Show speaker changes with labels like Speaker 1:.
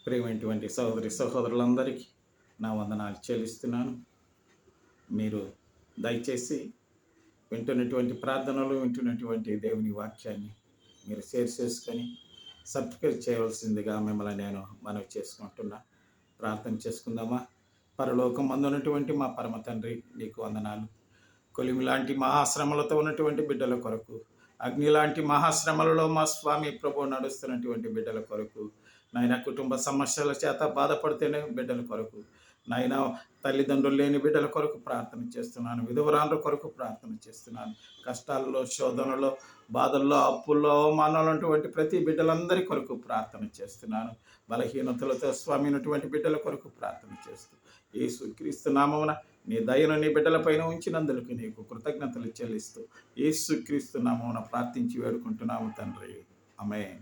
Speaker 1: ప్రియమైనటువంటి సహోదరి సహోదరులందరికీ నా వందనాలు చెల్లిస్తున్నాను. మీరు దయచేసి వింటున్నటువంటి ప్రార్థనలు, వింటున్నటువంటి దేవుని వాక్యాన్ని మీరు షేర్ చేసుకొని సబ్స్క్రైబ్ చేయవలసిందిగా మిమ్మల్ని నేను మనవి చేసుకుంటున్నా. ప్రార్థన చేసుకుందామా. పరలోకం అందున్నటువంటి మా పరమ తండ్రి, నీకు వందనాలు. కొలిమి లాంటి మహాశ్రమలతో ఉన్నటువంటి బిడ్డల కొరకు, అగ్ని లాంటి మహాశ్రమలలో మా స్వామి ప్రభు నడుస్తున్నటువంటి బిడ్డల కొరకు, నాయన కుటుంబ సమస్యల చేత బాధపడితేనే బిడ్డల కొరకు, నాయన తల్లిదండ్రులు లేని బిడ్డల కొరకు ప్రార్థన చేస్తున్నాను. విధవరాండ్ర కొరకు ప్రార్థన చేస్తున్నాను. కష్టాల్లో, శోధనలో, బాధల్లో, అప్పుల్లో, అవమానాలు ఉన్నటువంటి ప్రతి బిడ్డలందరి కొరకు ప్రార్థన చేస్తున్నాను. బలహీనతలతో స్వామినటువంటి బిడ్డల కొరకు ప్రార్థన చేస్తూ యేసుక్రీస్తు నామమున నీ దయను నీ బిడ్డలపైన ఉంచినందుకు నీకు కృతజ్ఞతలు చెల్లిస్తూ యేసుక్రీస్తు నామమున ప్రార్థించి వేడుకుంటున్నాము తండ్రి. ఆమేన్.